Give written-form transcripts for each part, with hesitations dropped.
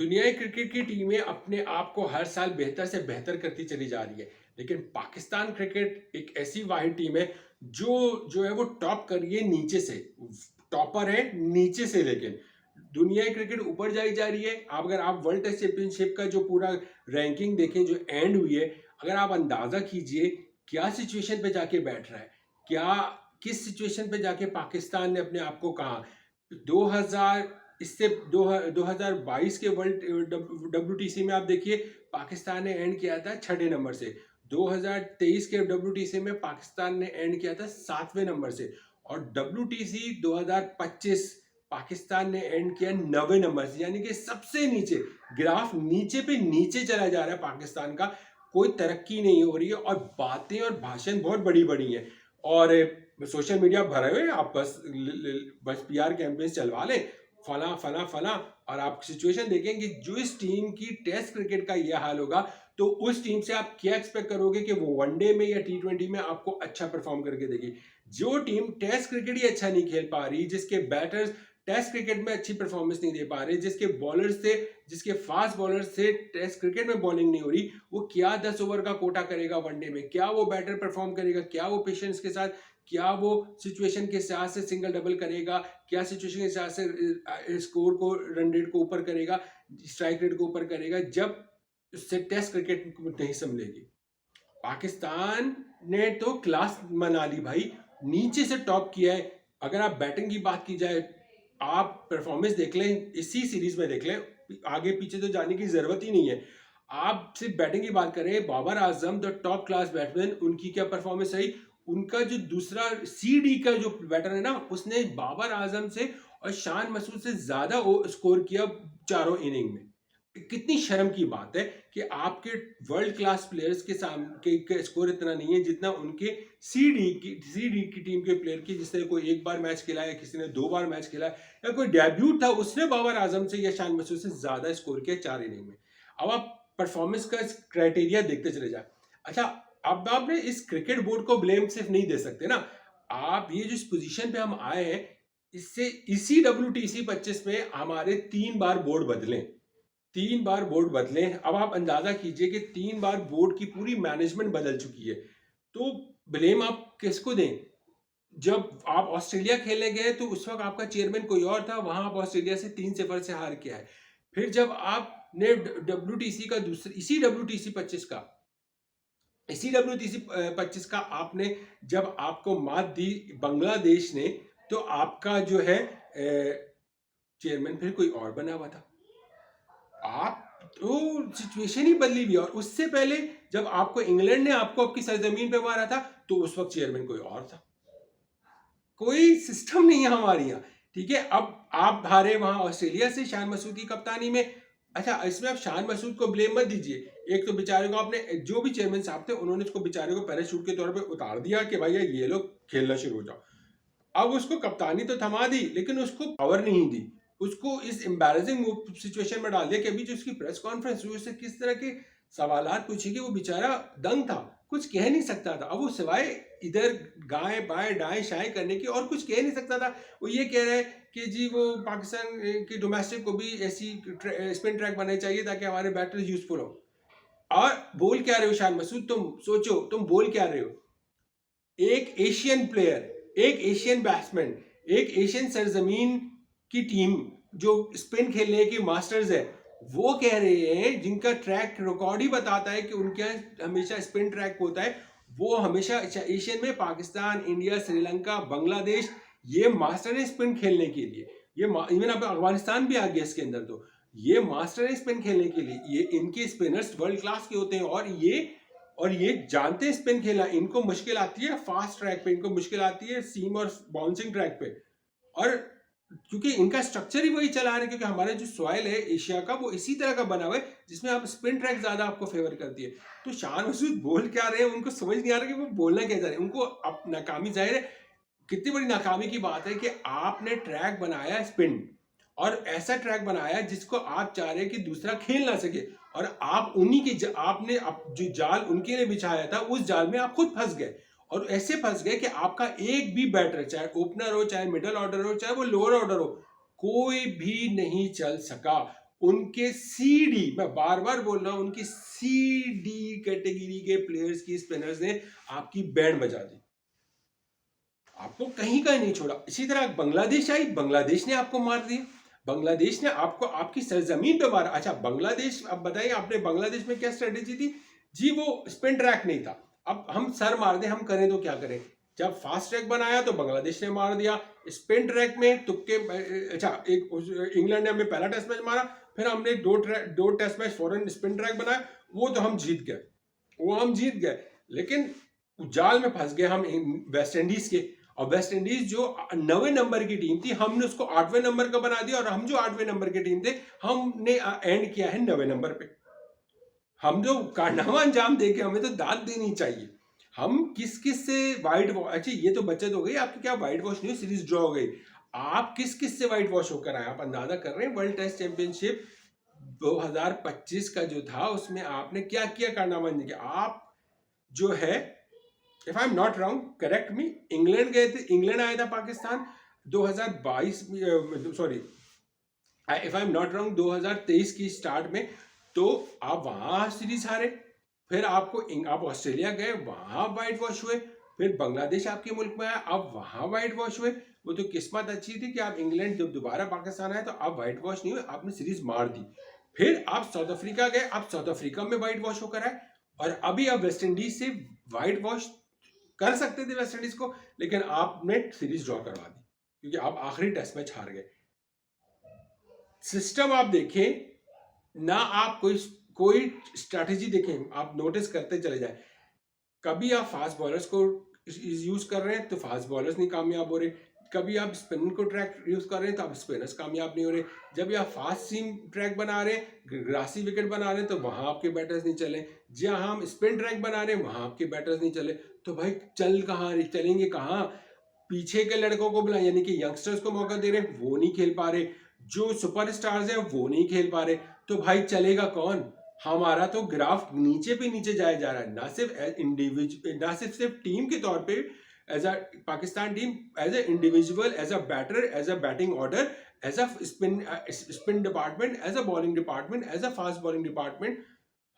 दुनिया की क्रिकेट की टीमें अपने आप को हर साल बेहतर से बेहतर करती चली जा रही है। लेकिन पाकिस्तान क्रिकेट एक ऐसी वाहिद टीम है जो जो है वो टॉप कर रही है नीचे से। टॉपर है नीचे से। लेकिन दुनिया की क्रिकेट ऊपर जाई जा रही है। आप अगर आप वर्ल्ड टेस्ट चैंपियनशिप का जो पूरा रैंकिंग देखें जो एंड हुई है, अगर आप अंदाजा कीजिए क्या सिचुएशन पे जाके बैठ रहा है, क्या किस सिचुएशन पे जाके पाकिस्तान ने अपने आप को कहा। 2000 इससे 2022 के वर्ल्ड डब्ल्यूटीसी में आप देखिए पाकिस्तान ने एंड किया था छठे नंबर से। 2023 के डब्ल्यूटीसी में पाकिस्तान ने एंड किया था सातवें नंबर से। और डब्ल्यूटीसी 2025 पाकिस्तान ने एंड किया 9वें नंबर से, यानी कि सबसे नीचे। ग्राफ नीचे पे नीचे चला जा रहा है पाकिस्तान का। कोई तरक्की नहीं हो रही है और बातें और भाषण बहुत बड़ी बड़ी हैं। और सोशल मीडिया भरे हुए, आप बस पीआर कैंपेन चलवा लें, फला फला फला, और आप सिचुएशन देखेंगे जो इस टीम की टेस्ट क्रिकेट का ये हाल होगा तो उस टीम से आप क्या एक्सपेक्ट करोगे कि वो वनडे में या टी20 में आपको अच्छा परफॉर्म करके देगी। जो टीम टेस्ट क्रिकेट ही अच्छा नहीं खेल पा रही, जिसके बैटर्स टेस्ट क्रिकेट में अच्छी परफॉर्मेंस नहीं दे पा रहे, जिसके फास्ट बॉलर से टेस्ट क्रिकेट में बॉलिंग नहीं हो रही, वो क्या 10 ओवर का कोटा करेगा वनडे में? क्या वो बैटर परफॉर्म करेगा? क्या वो पेशेंस के साथ, क्या वो सिचुएशन के हिसाब से सिंगल डबल करेगा? क्या सिचुएशन के हिसाब से स्कोर को, रन रेट को ऊपर करेगा, स्ट्राइक रेट को ऊपर करेगा, जब उससे टेस्ट क्रिकेट नहीं संभलेगी। पाकिस्तान ने तो क्लास मना ली भाई, नीचे से टॉप किया है। अगर आप बैटिंग की बात की जाए, आप परफॉर्मेंस देख लें, इसी सीरीज में देख लें, आगे पीछे तो जाने की जरूरत ही नहीं है। आप सिर्फ बैटिंग की बात करें, Babar Azam the top class batsman, उनकी क्या परफॉर्मेंस रही। उनका जो दूसरा सी डी का जो बैटर है ना, उसने बाबर आजम से और शान मसूद से ज्यादा स्कोर किया चारों इनिंग में। कितनी शर्म की बात है कि आपके वर्ल्ड क्लास प्लेयर्स के सामने के स्कोर इतना नहीं है जितना उनके सी डी की टीम के प्लेयर की, जिसने कोई एक बार मैच खेला है, किसी ने 2 बार मैच खेला है, या कोई डेब्यूट था उसने बाबर आजम से या शान मसूद से ज्यादा स्कोर किया 4 इनिंग में। अब आप परफॉर्मेंस का क्राइटेरिया देखते चले जाए। अच्छा, अब आपने इस क्रिकेट बोर्ड को ब्लेम सिर्फ नहीं दे सकते ना। आप ये जो इस पोजीशन पे हम आए हैं, इससे इसी WTC 25 में हमारे 3 बार बोर्ड बदले, 3 बार बोर्ड बदले। अब आप अंदाजा कीजिए कि 3 बार बोर्ड की पूरी मैनेजमेंट बदल चुकी है। तो ब्लेम आप किसको दें? जब आप ऑस्ट्रेलिया खेलने गए तो उस वक्त आपका चेयरमैन कोई और था, वहां आप ऑस्ट्रेलिया से 3-0 से हार के आए। फिर जब आपने डब्ल्यूटीसी का दूसरी इसी डब्ल्यूटीसी 25 का आपने, जब आपको मात दी बांग्लादेश ने, तो आपका जो है चेयरमैन फिर कोई और बना हुआ था। आप तो सिचुएशन ही बदली हुई है। और उससे पहले जब आपको इंग्लैंड ने आपको आपकी सरजमीन पे मारा था तो उस वक्त चेयरमैन कोई और था। कोई सिस्टम नहीं है हमारे यहाँ। ठीक है, अब आप हारे वहां ऑस्ट्रेलिया से शान मसूद की कप्तानी में। अच्छा, इसमें आप शान मसूद को ब्लेम मत दीजिए। एक तो बेचारे को आपने, जो भी चेयरमैन साहब थे उन्होंने उसको बेचारे को पैराशूट के तौर पे उतार दिया कि भैया ये लोग खेलना शुरू हो जाओ। अब उसको कप्तानी तो थमा दी लेकिन उसको पावर नहीं दी। उसको इस एम्बैरेसिंग सिचुएशन में डाल दिया कि अभी जो उसकी प्रेस कॉन्फ्रेंस हुई उससे किस तरह के सवालात पूछेगी, वो बेचारा दंग था, कुछ कह नहीं सकता था। अब वो सिवाय इधर गाएं बाएं दाएं शाएं करने की और कुछ कह नहीं सकता था। वो ये कह रहा है कि जी वो पाकिस्तान की डोमेस्टिक को भी ऐसी स्पिन ट्रैक बनानी चाहिए ताकि हमारे बैटर्स यूजफुल हो। और बोल क्या रहे हो शान मसूद? तुम सोचो, तुम बोल क्या रहे हो? एक एशियन प्लेयर, एक एशियन बैट्समैन, एक एशियन सरजमीन की टीम जो स्पिन खेलने की मास्टर्स है, वो कह रहे हैं, जिनका ट्रैक रिकॉर्ड ही बताता है कि उनके यहाँ हमेशा स्पिन ट्रैक होता है, वो हमेशा एशियन में पाकिस्तान, इंडिया, श्रीलंका, बांग्लादेश ये मास्टर है स्पिन खेलने के लिए। ये इवन अब अफगानिस्तान भी आ गया इसके अंदर। तो ये मास्टर है स्पिन खेलने के लिए, ये इनके स्पिनर्स वर्ल्ड क्लास के होते हैं। और ये जानते हैं स्पिन खेलना। इनको मुश्किल आती है फास्ट ट्रैक पे, इनको मुश्किल आती है सीम और बाउंसिंग ट्रैक पे। और क्योंकि इनका स्ट्रक्चर ही वही चला रहे हैं, क्योंकि हमारे जो सॉइल है एशिया का वो इसी तरह का बना हुआ है जिसमें आप स्पिन ट्रैक ज्यादा आपको फेवर करती है। तो शान मसूद बोल क्या रहे हैं, उनको समझ नहीं आ रहा कि वो बोलना क्या चाह रहे हैं। उनको अब नाकामी, जाहिर है कितनी बड़ी नाकामी की बात है कि आपने ट्रैक बनाया स्पिन, और ऐसा ट्रैक बनाया जिसको आप चाह रहे हैं कि दूसरा खेल ना सके, और आप उन्हीं के आपने जो जाल उनके लिए बिछाया था उस जाल में आप खुद फंस गए। और ऐसे फंस गए कि आपका एक भी बैटर, चाहे ओपनर हो, चाहे मिडल ऑर्डर हो, चाहे वो लोअर ऑर्डर हो, कोई भी नहीं चल सका। उनके सी डी, मैं बार बार बोल रहा हूं, उनकी सी डी कैटेगरी के प्लेयर्स की स्पिनर्स ने आपकी बैंड बजा दी, आपको कहीं का नहीं छोड़ा। इसी तरह बांग्लादेश आई, बांग्लादेश ने आपको मार दिया, बांग्लादेश ने आपको आपकी सरजमीन पे मारा। अच्छा बांग्लादेश, अब बताइए आपने बांग्लादेश में क्या स्ट्रेटेजी थी जी? वो स्पिन ट्रैक नहीं था, अब हम सर मार दें, हम करें तो क्या करें? जब फास्ट ट्रैक बनाया तो बांग्लादेश ने मार दिया, स्पिन ट्रैक में तुक्के। अच्छा एक इंग्लैंड ने हमें पहला टेस्ट मैच मारा, फिर हमने दो टेस्ट मैच फॉरन स्पिन ट्रैक बनाया, वो तो हम जीत गए, वो हम जीत गए। लेकिन जाल में फंस गए हम वेस्ट इंडीज के, और वेस्ट इंडीज जो 9वें नंबर की टीम थी, हमने उसको 8वें नंबर का बना दिया, और हम जो 8वें नंबर की टीम थे, हमने एंड किया है 9वें नंबर पे। हम जो कारनामा अंजाम देके हमें तो दाद देनी चाहिए। हम किस किस से वाइट वॉश, अच्छा ये तो बचत हो गई आपकी, क्या वाइट वॉश नहीं, सीरीज ड्रॉ हो गई। आप किस किस से वाइट वॉश होकर आए, आप अंदाजा कर रहे हैं? वर्ल्ड टेस्ट चैंपियनशिप 2025 का जो था, उसमें आपने क्या किया कारनामा किया? आप जो है, if I am not wrong correct me, England गए थे, इंग्लैंड आया था Pakistan 2022, sorry if I am not wrong 2023 की स्टार्ट में, तो आप वहां सीरीज हारे, फिर आप ऑस्ट्रेलिया गए, वहां वाइट वॉश हुए, फिर बांग्लादेश आपके मुल्क में आया, आप वहां वाइट वॉश हुए। वो तो किस्मत अच्छी थी कि आप इंग्लैंड जब दोबारा पाकिस्तान आए तो आप वाइट वॉश नहीं हुए, आपने सीरीज मार दी। फिर आप साउथ अफ्रीका गए, आप साउथ अफ्रीका में वाइट वॉश होकर आए, और अभी आप वेस्ट इंडीज से वाइट वॉश कर सकते थे वेस्ट इंडीज को, लेकिन आपने सीरीज ड्रॉ करवा दी क्योंकि आप आखिरी टेस्ट मैच हार गए। सिस्टम आप देखें ना, आप कोई स्ट्रैटेजी देखें, आप नोटिस करते चले जाए। कभी आप फास्ट बॉलर्स को यूज कर रहे हैं तो फास्ट बॉलर्स नहीं कामयाब हो रहे, कभी आप स्पिन को ट्रैक यूज कर रहे हैं तो आप स्पिनर्स कामयाब नहीं हो रहे, जब आप फास्ट सीम ट्रैक बना रहे हैं, ग्रासी विकेट बना रहे हैं, तो वहां आपके बैटर्स नहीं चले। जहां हम स्पिन ट्रैक बना रहे हैं वहां आपके बैटर्स नहीं चले, तो भाई चलेंगे कहाँ? पीछे के लड़कों को बुला, यानी कि यंगस्टर्स को मौका दे रहे हैं, वो नहीं खेल पा रहे, जो सुपरस्टार्स हैं वो नहीं खेल पा रहे, तो भाई चलेगा कौन? हमारा तो ग्राफ नीचे पे नीचे जाया जा रहा है, ना सिर्फ इंडिविजुअल, ना सिर्फ टीम के तौर पे, as a Pakistan team, as a individual, as a batter, as a batting order, as a spin department, as a bowling department, as a fast bowling department,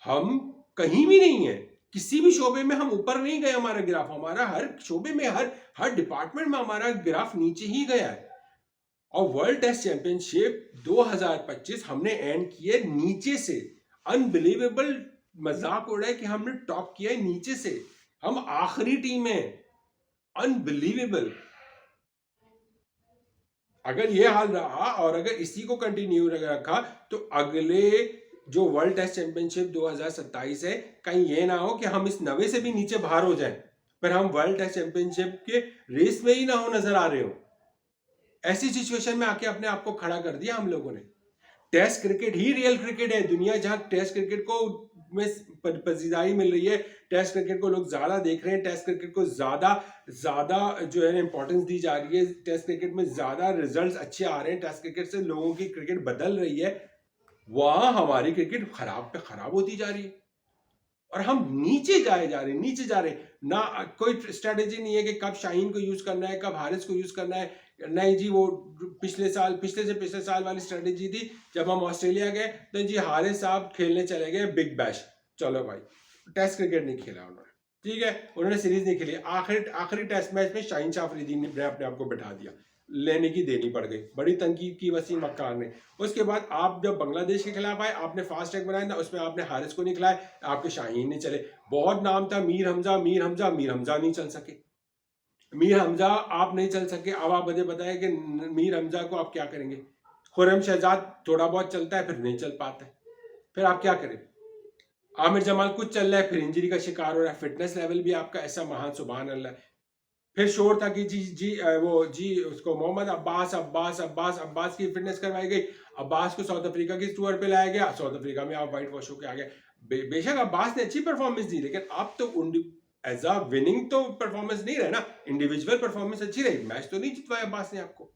हम कहीं भी नहीं है, किसी भी शोबे में हम ऊपर नहीं गए। हमारा ग्राफ, हमारा हर शोबे में, हर डिपार्टमेंट में हमारा ग्राफ नीचे ही गया है। और वर्ल्ड टेस्ट चैंपियनशिप 2025 हमने एंड किए नीचे से, अनबिलीवेबल, मजाक उड़ा है कि हमने टॉप किया है नीचे से, हम आखिरी टीम है, अनबिलीवेबल। अगर ये हाल रहा और अगर इसी को कंटिन्यू रखा तो अगले जो वर्ल्ड टेस्ट चैंपियनशिप 2027 है, कहीं ये ना हो कि हम इस 9 से भी नीचे बाहर हो जाएं, पर हम वर्ल्ड टेस्ट चैंपियनशिप के रेस में ही ना हो, नजर आ रहे हो। ऐसी सिचुएशन में आके अपने आप को खड़ा कर दिया हम लोगों ने। टेस्ट क्रिकेट ही रियल क्रिकेट है, दुनिया जहां टेस्ट क्रिकेट को में पजीराई मिल रही है, टेस्ट क्रिकेट को लोग ज्यादा देख रहे हैं, टेस्ट क्रिकेट को ज्यादा ज्यादा जो है इंपॉर्टेंस दी जा रही है, टेस्ट क्रिकेट में ज्यादा रिजल्ट्स अच्छे आ रहे हैं, टेस्ट क्रिकेट से लोगों की क्रिकेट बदल रही है, वहां हमारी क्रिकेट खराब पे खराब होती जा रही है, और हम नीचे जा रहे हैं, नीचे जा रहे हैं। ना कोई स्ट्रेटेजी नहीं है कि कब शाहीन को यूज करना है, कब हारिस को यूज करना है, नहीं जी। वो पिछले से पिछले साल वाली स्ट्रेटेजी थी, जब हम ऑस्ट्रेलिया गए तो जी हारिस साहब खेलने चले गए बिग बैश, चलो भाई टेस्ट क्रिकेट नहीं खेला उन्होंने, ठीक है, उन्होंने सीरीज नहीं खेली, आखिरी टेस्ट मैच में शाहीन शाह अफरीदी ने अपने आप को बैठा दिया, लेने की देनी पड़ गई, बड़ी तनकीद की वसीम अख्तर ने। उसके बाद आप जब बांग्लादेश के खिलाफ आए, आपने फास्ट ट्रैक बनाया था, उसमें आपने हारिस को नहीं खिलाया, आपके शाहीन नहीं चले। बहुत नाम था, मीर हमजा नहीं चल सके, मीर हमजा आप नहीं चल सके। अब आप मुझे बताए कि मीर हमजा को आप क्या करेंगे? खुर्रम शहजाद थोड़ा बहुत चलता है, फिर नहीं चल पाता है, फिर आप क्या करें? आमिर जमाल कुछ चल रहा है, फिर इंजरी का शिकार हो रहा है, फिटनेस लेवल भी आपका ऐसा महान, सुभान अल्लाह। फिर शोर था कि जी उसको मोहम्मद अब्बास की फिटनेस करवाई गई, अब्बास को साउथ अफ्रीका की टूर पे लाया गया, साउथ अफ्रीका में आप वाइट वॉश होकर आ गए। बेशक अब्बास ने अच्छी परफॉर्मेंस दी, लेकिन आप तो एज अ विनिंग तो परफॉर्मेंस नहीं रहे ना, इंडिविजुअल परफॉर्मेंस अच्छी रही, मैच तो नहीं जितवाया अब्बास ने आपको।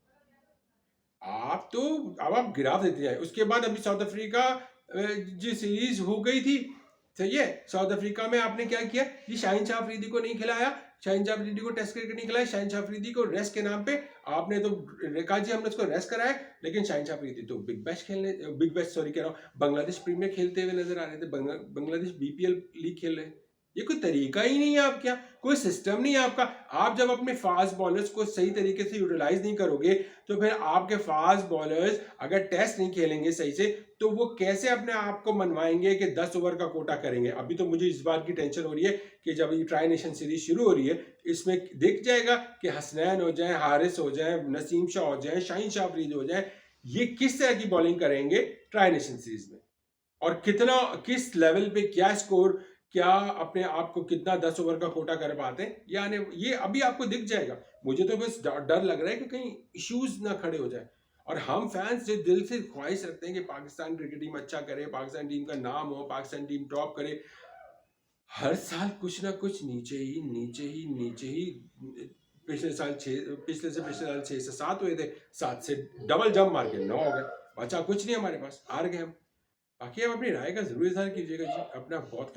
आप तो अब आप गिराफ देते जाए। उसके बाद अभी साउथ अफ्रीका जो सीरीज हो गई थी, सही है, साउथ अफ्रीका में आपने क्या किया, ये शाहीन शाह अफरीदी को नहीं खिलाया, शाहिन अफरीदी को टेस्ट क्रिकेट नहीं खिलाया, शाहिन अफरीदी को रेस्ट के नाम पे आपने तो कहा जी हमने उसको रेस्ट कराया, लेकिन शाहिन अफरीदी तो बिग बैश सॉरी कह रहा हूँ, बांग्लादेश प्रीमियर खेलते हुए नजर आ रहे थे, बांग्लादेश बीपीएल लीग खेल रहे हैं। ये कोई तरीका ही नहीं है आपका, कोई सिस्टम नहीं है आपका। आप जब अपने फास्ट बॉलर्स को सही तरीके से यूटिलाइज नहीं करोगे तो फिर आपके फास्ट बॉलर्स अगर टेस्ट नहीं खेलेंगे सही से तो वो कैसे अपने आप को मनवाएंगे कि 10 ओवर का कोटा करेंगे। अभी तो मुझे इस बार की टेंशन हो रही है कि जब ये ट्राई नेशन सीरीज शुरू हो रही है इसमें दिख जाएगा कि हसनैन हो जाए, हारिस हो जाए, नसीम शाह हो जाए, शाहीन शाह अफरीदी हो जाए, ये किस तरह की बॉलिंग करेंगे ट्राई नेशन सीरीज में, और कितना किस लेवल पे क्या स्कोर, क्या अपने आप को कितना 10 ओवर का कोटा कर पाते हैं, यानी ये अभी आपको दिख जाएगा। मुझे तो बस डर लग रहा है कि कहीं इश्यूज ना खड़े हो जाए। और हम फैंस जो दिल से ख्वाहिश रखते हैं कि पाकिस्तान क्रिकेट टीम अच्छा करे, पाकिस्तान टीम का नाम हो, पाकिस्तान टीम टॉप करे, हर साल कुछ ना कुछ नीचे ही नीचे ही नीचे ही। पिछले पिछले साल 6 से 7 हुए थे, 7 से डबल जंप मार के 9 हो गए, बचा कुछ नहीं हमारे पास, हार गए हम। बाकी आप अपनी राय का जरूर इजहार कीजिएगा जी, अपना बहुत